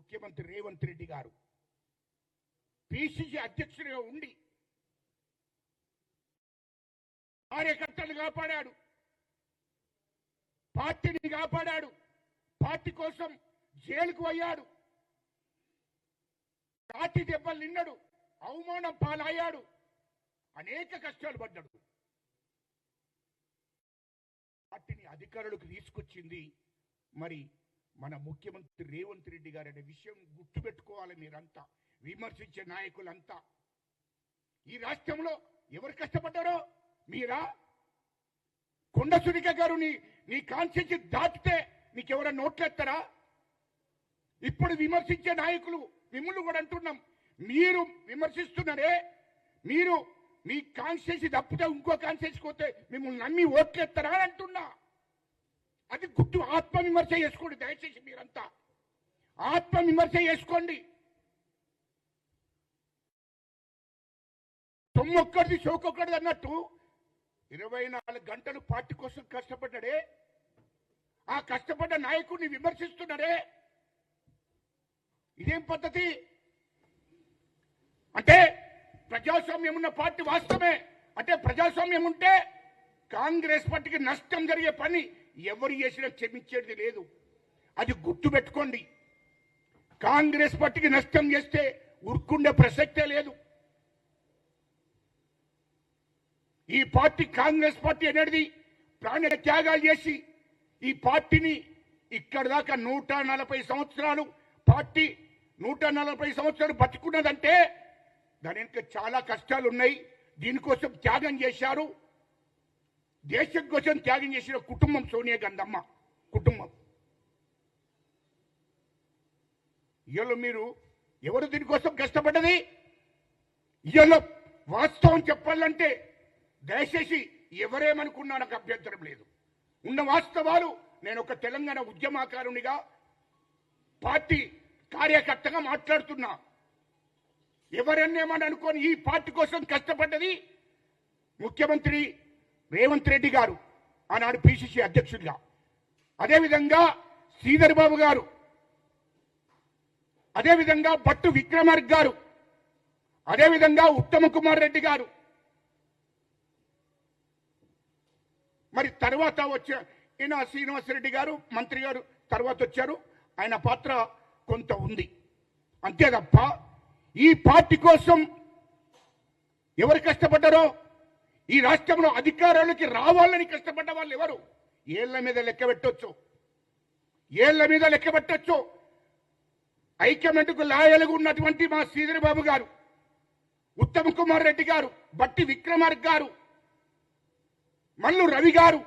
ముఖ్యమంత్రి రేవంత్ రెడ్డి గారు పిసిసి అధ్యక్షుడిగా ఉండి కార్యకర్తలు కాపాడాడు, పార్టీని కాపాడాడు, పార్టీ కోసం జైలుకు అయ్యాడు, పార్టీ దెబ్బలు నిన్నాడు, అవమానం పాలయ్యాడు, అనేక కష్టాలు పడ్డాడు. పార్టీని అధికారులకు తీసుకొచ్చింది మరి మన ముఖ్యమంత్రి రేవంత్ రెడ్డి గారు అనే విషయం గుర్తుపెట్టుకోవాలి. మీరంతా విమర్శించే నాయకులంతా ఈ రాష్ట్రంలో ఎవరు కష్టపడ్డారో మీరా? కొండ సురేఖ గారు నీ కాన్స్టిట్యూన్సీ దాటితే నీకెవరైనా నోట్లెత్తారా? ఇప్పుడు విమర్శించే నాయకులు మిమ్మల్ని కూడా అంటున్నాం, మీరు విమర్శిస్తున్నారే, మీరు మీ కాన్స్టిట్యూన్సీ తప్పితే ఇంకో కాన్స్టిట్యూన్సీకి పోతే మిమ్మల్ని నమ్మి ఓట్లెత్తారా అని అంటున్నా. అది గుర్తు ఆత్మవిమర్శ చేసుకోండి దయచేసి. మీరంతా ఆత్మవిమర్శ చేసుకోండి. తొమ్మొక్కడిది షోకొక్కడిది అన్నట్టు 24 గంటలు పార్టీ కోసం కష్టపడ్డాడే, ఆ కష్టపడ్డ నాయకుడిని విమర్శిస్తున్నాడే, ఇదేం పద్ధతి? అంటే ప్రజాస్వామ్యం ఉన్న పార్టీ వాస్తవమే. అంటే ప్రజాస్వామ్యం ఉంటే కాంగ్రెస్ పార్టీకి నష్టం జరిగే పని ఎవరు చేసినా క్షమించేది లేదు. అది గుర్తుపెట్టుకోండి. కాంగ్రెస్ పార్టీకి నష్టం చేస్తే ఉరుకుండే ప్రసక్తే లేదు. ఈ పార్టీ కాంగ్రెస్ పార్టీ అనేది ప్రాణ త్యాగాలు చేసి ఈ పార్టీని ఇక్కడ దాకా 140 సంవత్సరాలు పార్టీ 140 సంవత్సరాలు బతుకున్నదంటే దాని వెనుక చాలా కష్టాలు ఉన్నాయి. దీనికోసం త్యాగం చేశారు. దేశం కోసం త్యాగం చేసిన కుటుంబం సోనియా గాంధీ కుటుంబం. ఇవాళ మీరు ఎవరు దీనికోసం కష్టపడ్డది? ఇవాళ వాస్తవం చెప్పాలంటే దయచేసి ఎవరేమనుకున్నా నాకు అభ్యంతరం లేదు. ఉన్న వాస్తవాలు, నేను ఒక తెలంగాణ ఉద్యమకారునిగా పార్టీ కార్యకర్తగా మాట్లాడుతున్నా. ఎవరన్నేమని అనుకోని ఈ పార్టీ కోసం కష్టపడ్డది ముఖ్యమంత్రి రేవంత్ రెడ్డి గారు, ఆనాడు పిసిసి అధ్యక్షుడిగా. అదేవిధంగా శ్రీధర్ బాబు గారు, అదేవిధంగా భట్టు విక్రమార్క గారు, అదేవిధంగా ఉత్తమ్ కుమార్ రెడ్డి గారు, మరి తర్వాత వచ్చే ఈయన శ్రీనివాసరెడ్డి గారు మంత్రి గారు తర్వాత వచ్చారు. ఆయన పాత్ర కొంత ఉంది అంతే తప్ప ఈ పార్టీ కోసం ఎవరు కష్టపడ్డారో, ఈ రాష్ట్రంలో అధికారాలకి రావాలని కష్టపడ్డ వాళ్ళు ఎవరు? ఏళ్ల మీద లెక్క పెట్టొచ్చు, ఏళ్ల మీద లెక్క పెట్టొచ్చు. ఐక్యమెంట్కు లాయలుగా ఉన్నటువంటి మా శ్రీధర్ బాబు గారు, ఉత్తమ్ కుమార్ రెడ్డి గారు, భట్టి విక్రమార్క గారు, మల్లు రవి గారు,